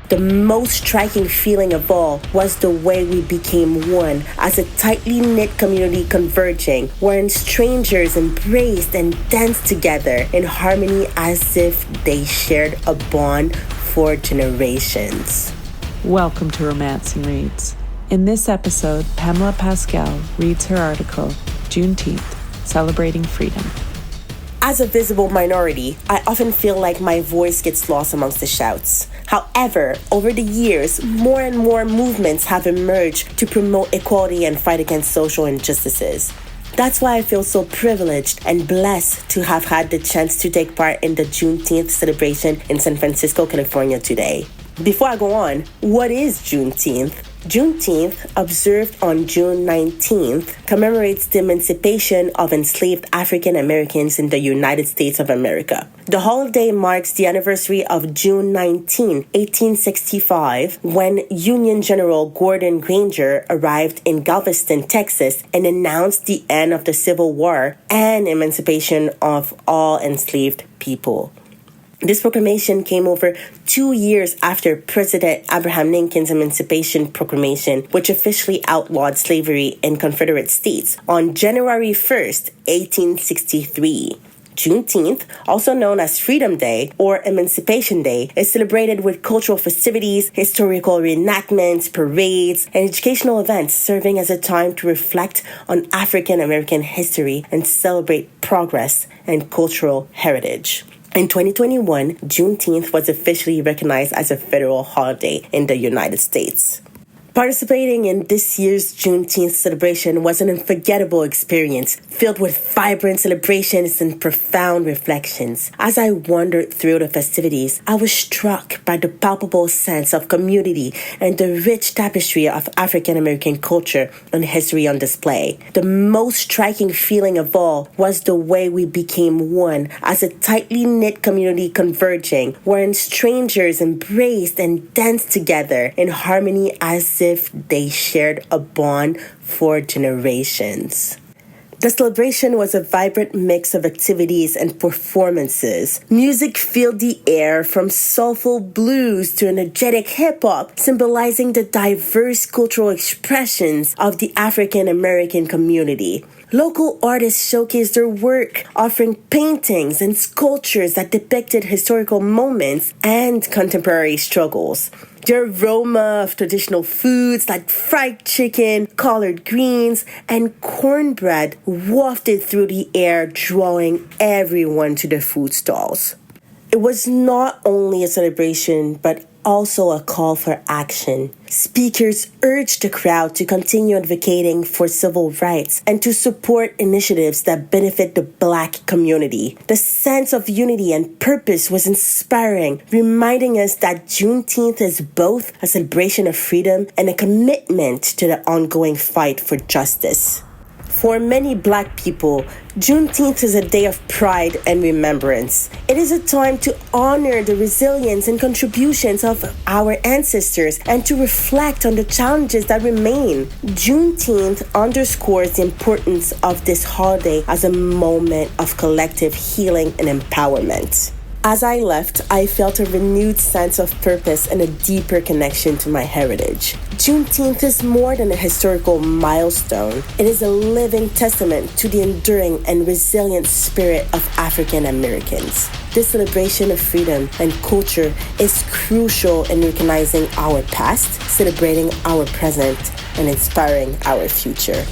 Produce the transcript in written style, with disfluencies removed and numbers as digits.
The most striking feeling of all was the way we became one as a tightly knit community converging, wherein strangers embraced and danced together in harmony as if they shared a bond for generations. Welcome to Roamancing Reads. In this episode, Pamela Pascal reads her article, Juneteenth, Celebrating Freedom. As a visible minority, I often feel like my voice gets lost amongst the shouts. However, over the years, more and more movements have emerged to promote equality and fight against social injustices. That's why I feel so privileged and blessed to have had the chance to take part in the Juneteenth celebration in San Francisco, California today. Before I go on, what is Juneteenth? Juneteenth, observed on June 19th, commemorates the emancipation of enslaved African Americans in the United States of America. The holiday marks the anniversary of June 19, 1865, when Union General Gordon Granger arrived in Galveston, Texas, and announced the end of the Civil War and emancipation of all enslaved people. This proclamation came over 2 years after President Abraham Lincoln's Emancipation Proclamation, which officially outlawed slavery in Confederate states on January 1st, 1863. Juneteenth, also known as Freedom Day or Emancipation Day, is celebrated with cultural festivities, historical reenactments, parades, and educational events, serving as a time to reflect on African American history and celebrate progress and cultural heritage. In 2021, Juneteenth was officially recognized as a federal holiday in the United States. Participating in this year's Juneteenth celebration was an unforgettable experience, filled with vibrant celebrations and profound reflections. As I wandered through the festivities, I was struck by the palpable sense of community and the rich tapestry of African American culture and history on display. The most striking feeling of all was the way we became one as a tightly knit community converging, wherein strangers embraced and danced together in harmony as if they shared a bond for generations. The celebration was a vibrant mix of activities and performances. Music filled the air from soulful blues to energetic hip-hop, symbolizing the diverse cultural expressions of the African American community. Local artists showcased their work, offering paintings and sculptures that depicted historical moments and contemporary struggles. The aroma of traditional foods like fried chicken, collard greens, and cornbread wafted through the air, drawing everyone to the food stalls. It was not only a celebration, but also a call for action. Speakers urged the crowd to continue advocating for civil rights and to support initiatives that benefit the Black community. The sense of unity and purpose was inspiring, reminding us that Juneteenth is both a celebration of freedom and a commitment to the ongoing fight for justice. For many Black people, Juneteenth is a day of pride and remembrance. It is a time to honor the resilience and contributions of our ancestors and to reflect on the challenges that remain. Juneteenth underscores the importance of this holiday as a moment of collective healing and empowerment. As I left, I felt a renewed sense of purpose and a deeper connection to my heritage. Juneteenth is more than a historical milestone. It is a living testament to the enduring and resilient spirit of African Americans. This celebration of freedom and culture is crucial in recognizing our past, celebrating our present, and inspiring our future.